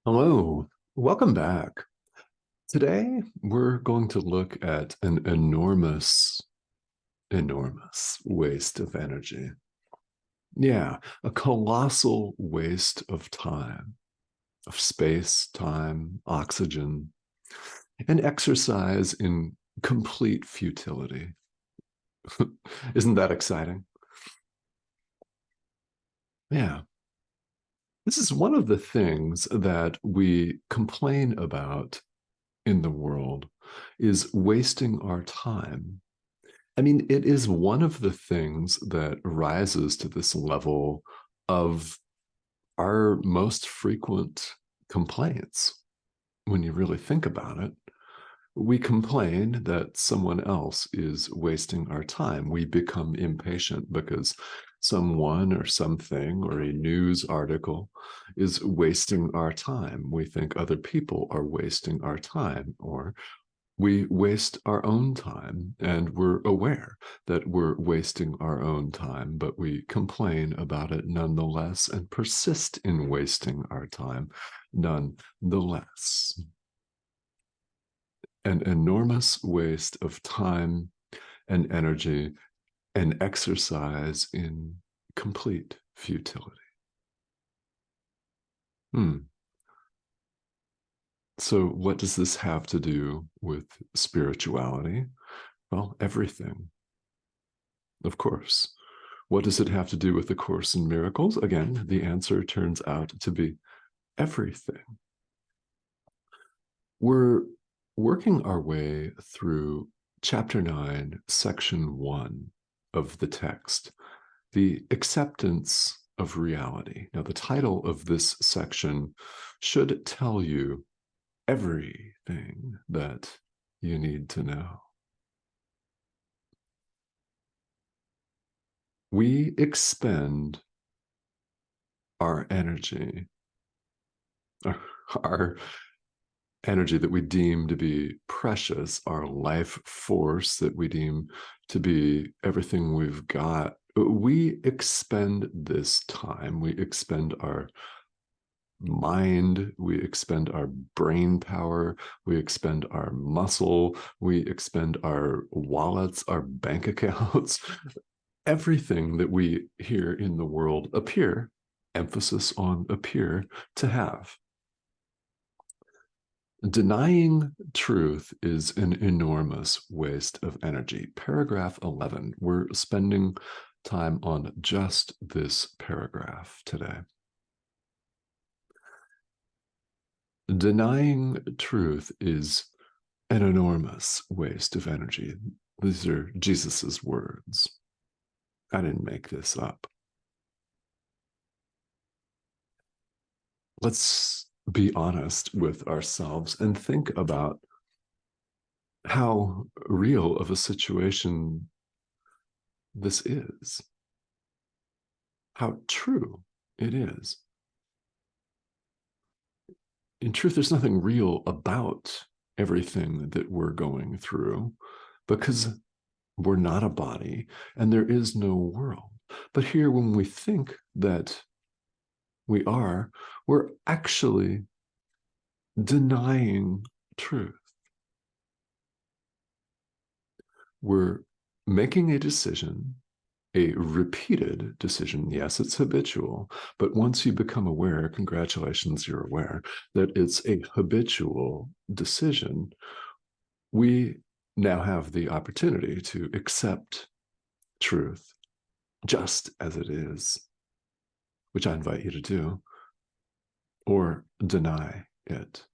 Hello, welcome back. Today, we're going to look at an enormous waste of energy. Yeah, a colossal waste of time, of space, time, oxygen, an exercise in complete futility. Isn't that exciting? Yeah. This is one of the things that we complain about in the world is wasting our time. I mean, it is one of the things that rises to this level of our most frequent complaints. When you really think about it, we complain that someone else is wasting our time. We become impatient because someone or something or a news article is wasting our time. We think other people are wasting our time, or we waste our own time, and we're aware that we're wasting our own time, but we complain about it nonetheless and persist in wasting our time nonetheless. An enormous waste of time and energy and exercise in complete futility. So, what does this have to do with spirituality? Well, everything, of course. What does it have to do with the Course in Miracles? Again, the answer turns out to be everything. We're working our way through chapter 9, section 1 of the text, the acceptance of reality. Now, the title of this section should tell you everything that you need to know. We expend our energy, our energy that we deem to be precious, our life force that we deem to be everything we've got. We expend this time, we expend our mind, we expend our brain power, we expend our muscle, we expend our wallets, our bank accounts, everything that we here in the world appear, emphasis on appear, to have. Denying truth is an enormous waste of energy. Paragraph 11, we're spending time on just this paragraph today. Denying truth is an enormous waste of energy. These are Jesus's words. I didn't make this up. Let's be honest with ourselves and think about how real of a situation this is, how true it is. In truth, there's nothing real about everything that we're going through because we're not a body and there is no world. But here, when we think that we are, we're actually denying truth. We're making a decision, a repeated decision. Yes, it's habitual, but once you become aware, congratulations, you're aware that it's a habitual decision. We now have the opportunity to accept truth just as it is, which I invite you to do, or deny it.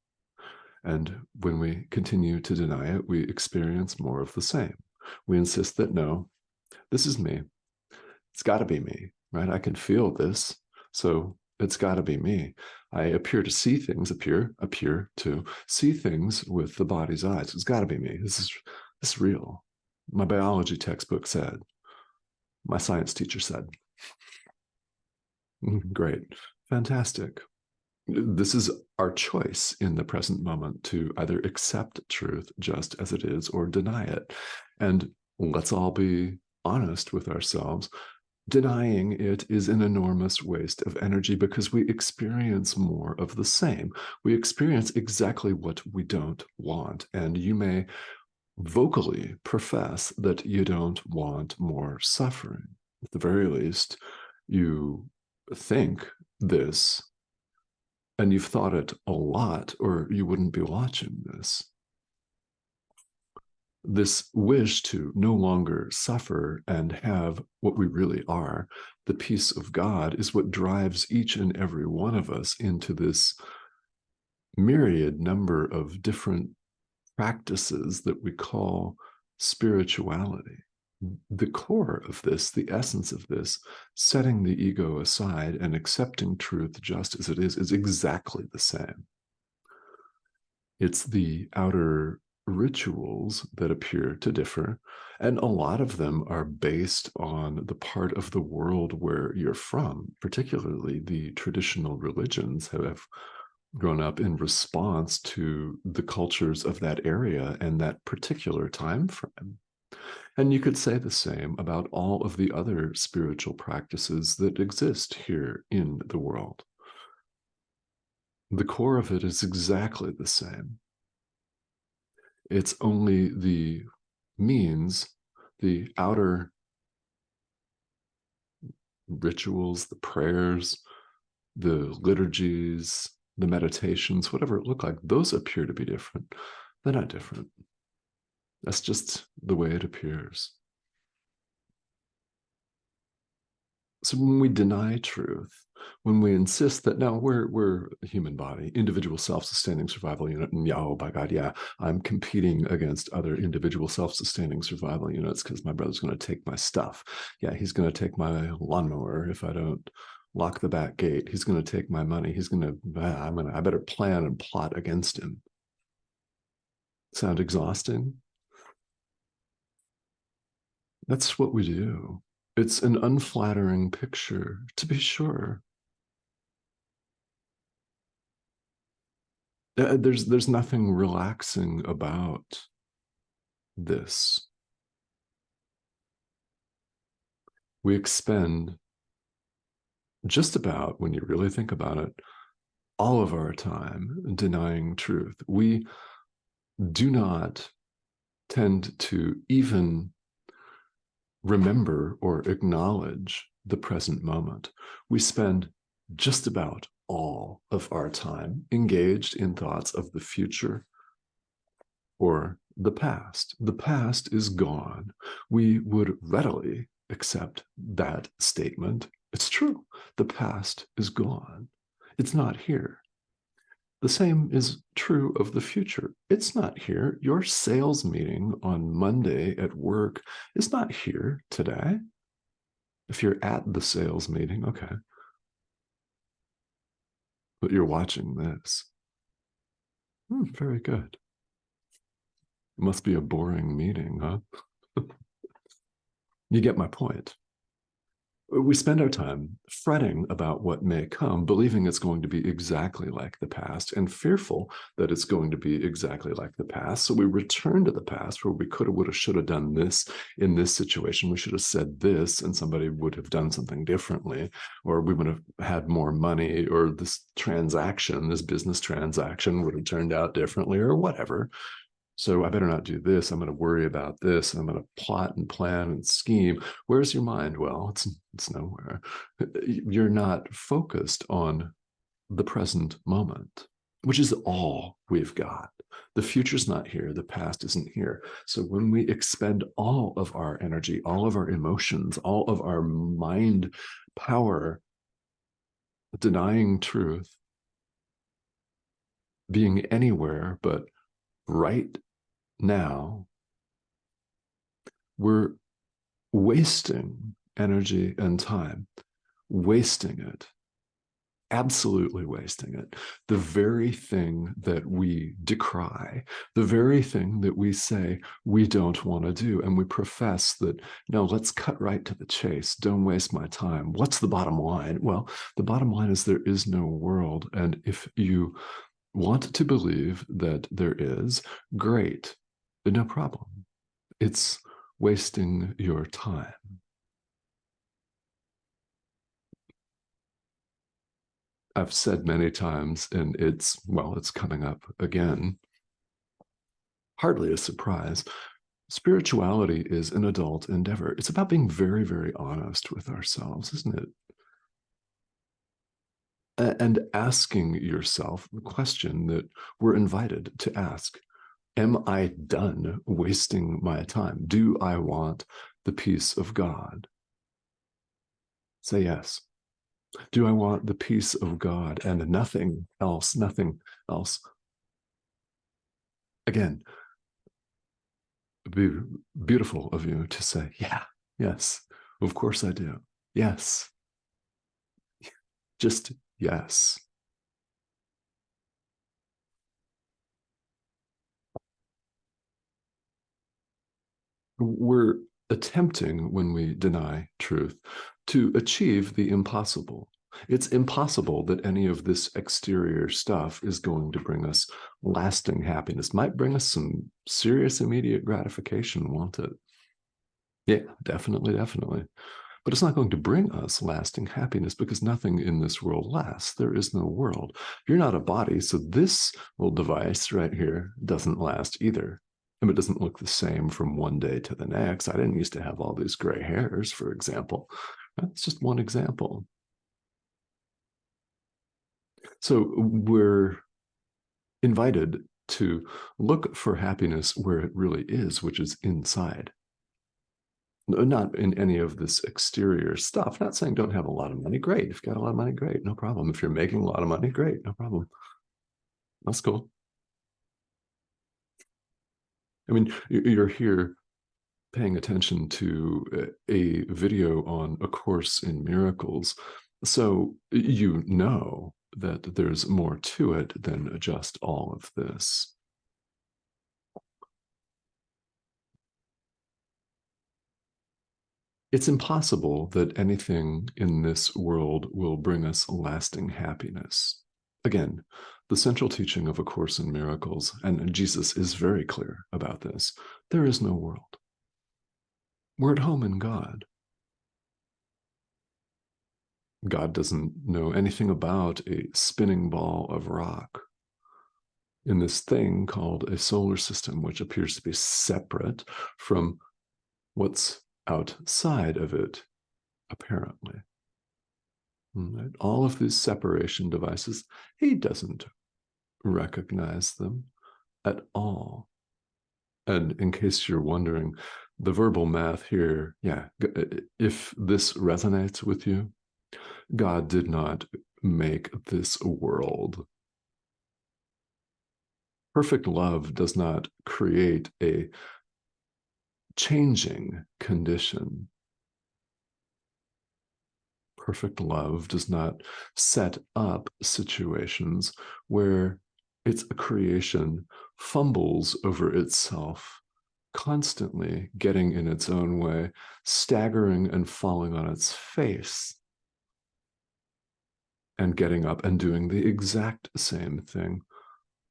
And when we continue to deny it, we experience more of the same. We insist that no, this is me. It's got to be me, right? I can feel this, so it's got to be me. I appear to see things, appear to see things with the body's eyes. It's got to be me. This is real. My biology textbook said. My science teacher said. Great, fantastic. This is our choice in the present moment to either accept truth just as it is or deny it. And let's all be honest with ourselves. Denying it is an enormous waste of energy because we experience more of the same. We experience exactly what we don't want. And you may vocally profess that you don't want more suffering. At the very least, you think this, and you've thought it a lot, or you wouldn't be watching this. This wish to no longer suffer and have what we really are, the peace of God, is what drives each and every one of us into this myriad number of different practices that we call spirituality. The core of this, the essence of this, setting the ego aside and accepting truth just as it is exactly the same. It's the outer rituals that appear to differ, and a lot of them are based on the part of the world where you're from. Particularly the traditional religions have grown up in response to the cultures of that area and that particular time frame. And you could say the same about all of the other spiritual practices that exist here in the world. The core of it is exactly the same. It's only the means, the outer rituals, the prayers, the liturgies, the meditations, whatever it looked like, those appear to be different. They're not different. That's just the way it appears. So when we deny truth, when we insist that no, we're a human body, individual self-sustaining survival unit, and yeah, oh by God, yeah, I'm competing against other individual self-sustaining survival units because my brother's going to take my stuff. Yeah, he's going to take my lawnmower if I don't lock the back gate. He's going to take my money. He's going to, I better plan and plot against him. Sound exhausting? That's what we do. It's an unflattering picture, to be sure. There's nothing relaxing about this. We expend just about, when you really think about it, all of our time denying truth. We do not tend to even remember or acknowledge the present moment. We spend just about all of our time engaged in thoughts of the future or the past. The past is gone. We would readily accept that statement. It's true. The past is gone. It's not here. The same is true of the future. It's not here. Your sales meeting on Monday at work is not here today. If you're at the sales meeting, okay. But you're watching this. Very good. It must be a boring meeting, huh? You get my point. We spend our time fretting about what may come, believing it's going to be exactly like the past, and fearful that it's going to be exactly like the past. So we return to the past where we coulda, woulda, shoulda done this in this situation. We should have said this, and somebody would have done something differently, or we would have had more money, or this transaction, this business transaction would have turned out differently, or whatever. So I better not do this. I'm going to worry about this. I'm going to plot and plan and scheme. Where's your mind? Well, it's nowhere. You're not focused on the present moment, which is all we've got. The future's not here. The past isn't here. So when we expend all of our energy, all of our emotions, all of our mind power, denying truth, being anywhere but right now, we're wasting energy and time, wasting it, absolutely wasting it. The very thing that we decry, the very thing that we say we don't want to do, and we profess that, no, let's cut right to the chase. Don't waste my time. What's the bottom line? Well, the bottom line is there is no world. And if you want to believe that there is, great, no problem. It's wasting your time. I've said many times, and it's coming up again, hardly a surprise. Spirituality is an adult endeavor. It's about being very, very honest with ourselves, isn't it? And asking yourself the question that we're invited to ask. Am I done wasting my time? Do I want the peace of God? Say yes. Do I want the peace of God and nothing else? Nothing else. Again, be beautiful of you to say, yeah, yes, of course I do. Yes, just yes. We're attempting, when we deny truth, to achieve the impossible. It's impossible that any of this exterior stuff is going to bring us lasting happiness. Might bring us some serious immediate gratification, won't it? Yeah, definitely, definitely. But it's not going to bring us lasting happiness because nothing in this world lasts. There is no world. You're not a body, so this little device right here doesn't last either. And it doesn't look the same from one day to the next. I didn't used to have all these gray hairs, for example. That's just one example. So we're invited to look for happiness where it really is, which is inside. Not in any of this exterior stuff. Not saying don't have a lot of money. Great. If you've got a lot of money, great. No problem. If you're making a lot of money, great. No problem. That's cool. I mean, you're here paying attention to a video on A Course in Miracles. So you know that there's more to it than just all of this. It's impossible that anything in this world will bring us lasting happiness. Again, the central teaching of A Course in Miracles, and Jesus is very clear about this, there is no world. We're at home in God. God doesn't know anything about a spinning ball of rock in this thing called a solar system, which appears to be separate from what's outside of it, apparently. Right? All of these separation devices, he doesn't recognize them at all. And in case you're wondering, the verbal math here, yeah, if this resonates with you, God did not make this world. Perfect love does not create a changing condition. Perfect love does not set up situations where its creation fumbles over itself, constantly getting in its own way, staggering and falling on its face, and getting up and doing the exact same thing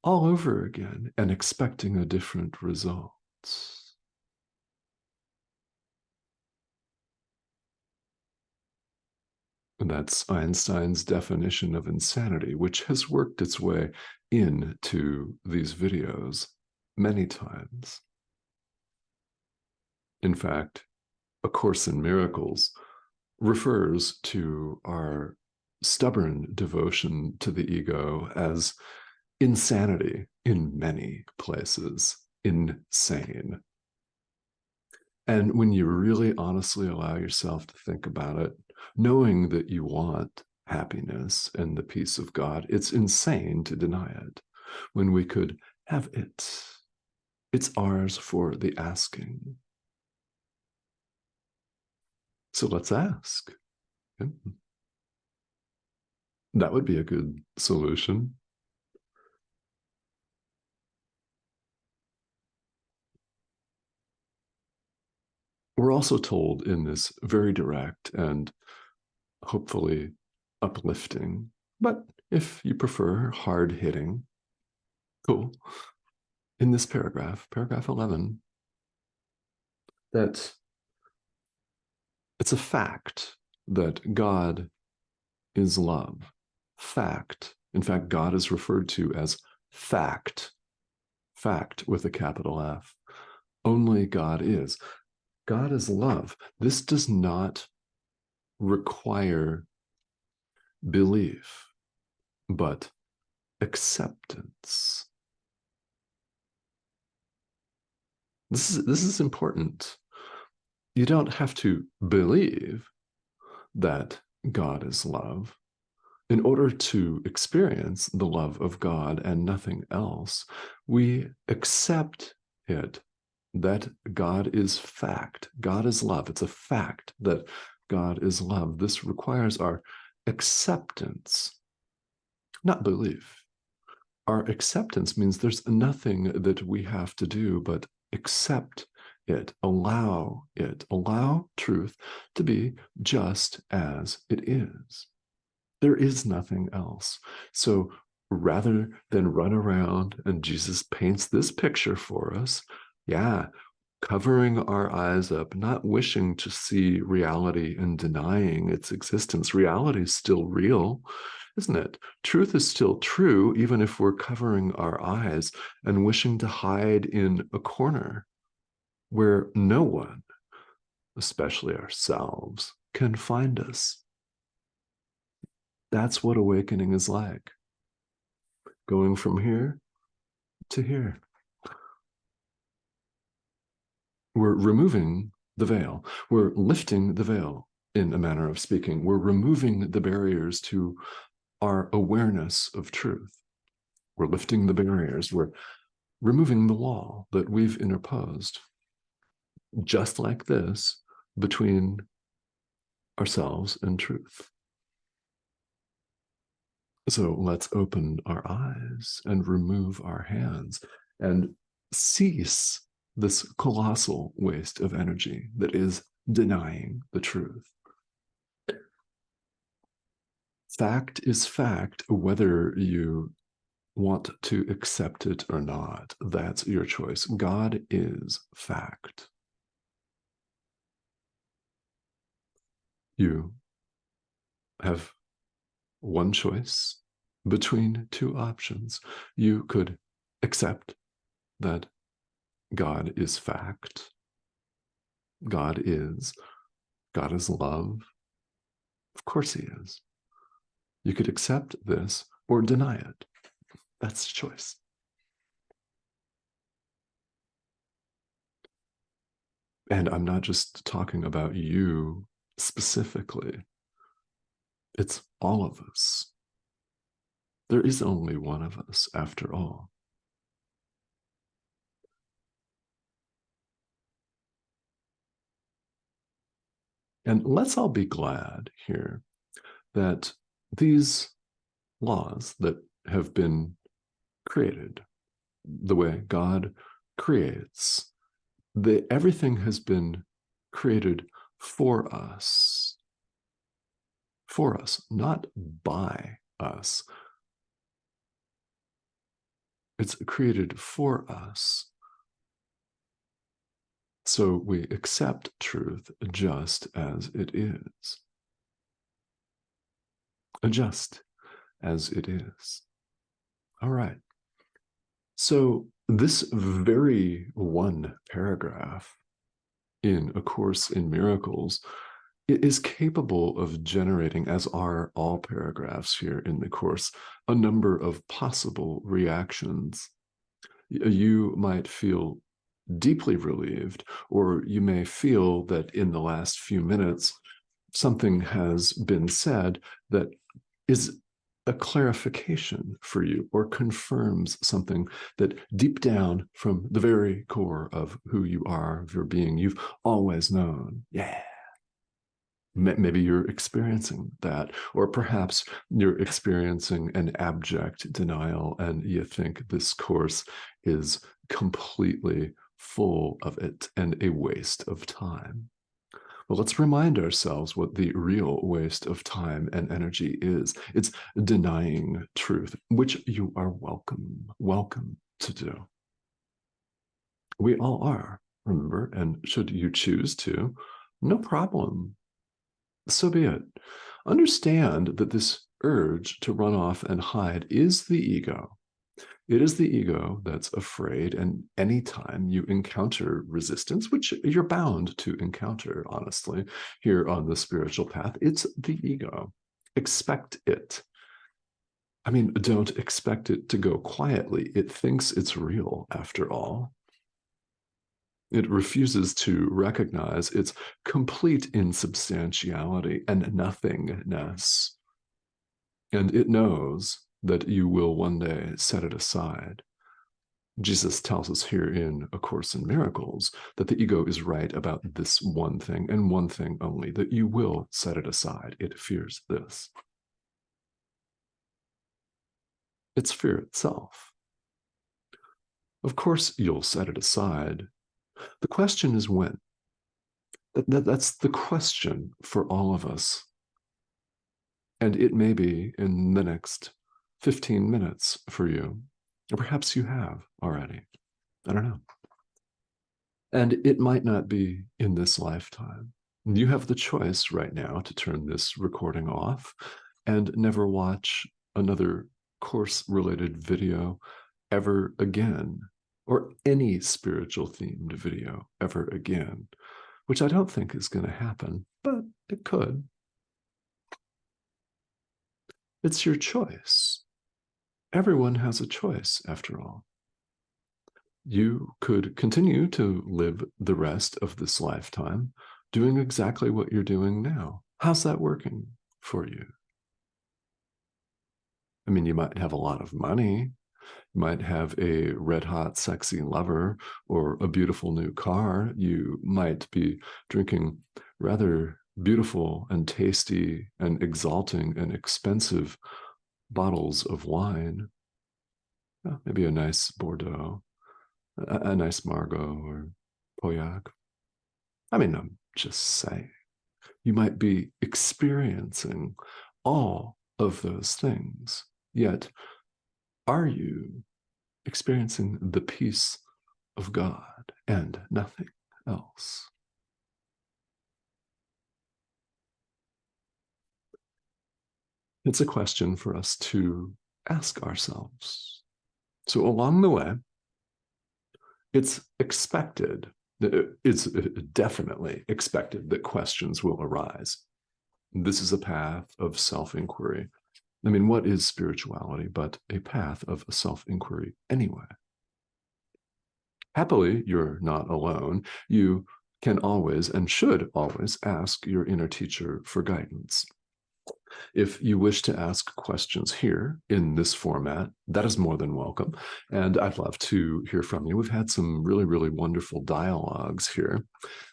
all over again and expecting a different result. And that's Einstein's definition of insanity, which has worked its way into these videos many times. In fact, A Course in Miracles refers to our stubborn devotion to the ego as insanity in many places, insane. And when you really honestly allow yourself to think about it, knowing that you want happiness and the peace of God, it's insane to deny it when we could have it. It's ours for the asking. So let's ask. That would be a good solution. We're also told in this very direct and hopefully uplifting, but if you prefer hard hitting, cool. In this paragraph, paragraph 11, that it's a fact that God is love. fact. In fact, God is referred to as fact, fact with a capital F. Only God is. God is love. This does not require belief, but acceptance. This is important. You don't have to believe that God is love. In order to experience the love of God and nothing else, we accept it, that God is fact. God is love. It's a fact that God is love. This requires our acceptance, not belief. Our acceptance means there's nothing that we have to do but accept it, allow truth to be just as it is. There is nothing else. So rather than run around, and Jesus paints this picture for us, covering our eyes up, not wishing to see reality and denying its existence. Reality is still real, isn't it? Truth is still true, even if we're covering our eyes and wishing to hide in a corner where no one, especially ourselves, can find us. That's what awakening is like. Going from here to here. We're removing the veil. We're lifting the veil, in a manner of speaking. We're removing the barriers to our awareness of truth. We're lifting the barriers. We're removing the wall that we've interposed, just like this, between ourselves and truth. So let's open our eyes and remove our hands and cease this colossal waste of energy that is denying the truth. Fact is fact, whether you want to accept it or not. That's your choice. God is fact. You have one choice between two options. You could accept that God is fact. God is love. Of course he is. You could accept this or deny it. That's the choice. And I'm not just talking about you specifically. It's all of us. There is only one of us, after all. And let's all be glad here that these laws that have been created, the way God creates, everything has been created for us, not by us. It's created for us. So we accept truth just as it is. Just as it is. All right. So this very one paragraph in A Course in Miracles, it is capable of generating, as are all paragraphs here in the Course, a number of possible reactions. You might feel deeply relieved, or you may feel that in the last few minutes, something has been said that is a clarification for you or confirms something that deep down from the very core of who you are, of your being, you've always known. Yeah. Maybe you're experiencing that, or perhaps you're experiencing an abject denial and you think this course is completely full of it and a waste of time. Well, let's remind ourselves what the real waste of time and energy is. It's denying truth, which you are welcome to do. We all are, remember, and should you choose to, no problem. So be it. Understand that this urge to run off and hide is the ego. It is the ego that's afraid, and anytime you encounter resistance, which you're bound to encounter, honestly, here on the spiritual path, it's the ego. Expect it. I mean, don't expect it to go quietly. It thinks it's real, after all. It refuses to recognize its complete insubstantiality and nothingness. And it knows that you will one day set it aside. Jesus tells us here in A Course in Miracles that the ego is right about this one thing and one thing only, that you will set it aside. It fears this. It's fear itself. Of course, you'll set it aside. The question is when. That's the question for all of us. And it may be in the next 15 minutes for you. Or perhaps you have already. I don't know. And it might not be in this lifetime. You have the choice right now to turn this recording off and never watch another course-related video ever again, or any spiritual themed video ever again, which I don't think is going to happen, but it could. It's your choice. Everyone has a choice, after all. You could continue to live the rest of this lifetime doing exactly what you're doing now. How's that working for you? I mean, you might have a lot of money. You might have a red hot, sexy lover or a beautiful new car. You might be drinking rather beautiful and tasty and exalting and expensive bottles of wine. Maybe a nice Bordeaux, a nice Margaux or Pauillac. I mean, I'm just saying. You might be experiencing all of those things, yet are you experiencing the peace of God and nothing else? It's a question for us to ask ourselves. So along the way, it's expected, it's definitely expected that questions will arise. This is a path of self-inquiry. I mean, what is spirituality but a path of self-inquiry anyway? Happily, you're not alone. You can always and should always ask your inner teacher for guidance. If you wish to ask questions here in this format, that is more than welcome. And I'd love to hear from you. We've had some really, really wonderful dialogues here,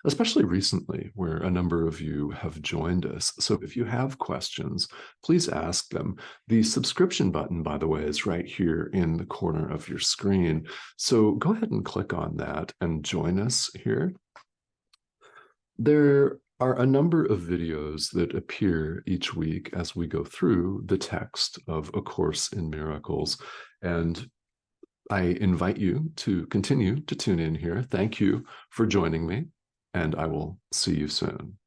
especially recently, where a number of you have joined us. So if you have questions, please ask them. The subscription button, by the way, is right here in the corner of your screen. So go ahead and click on that and join us here. There are a number of videos that appear each week as we go through the text of A Course in Miracles. And I invite you to continue to tune in here. Thank you for joining me, and I will see you soon.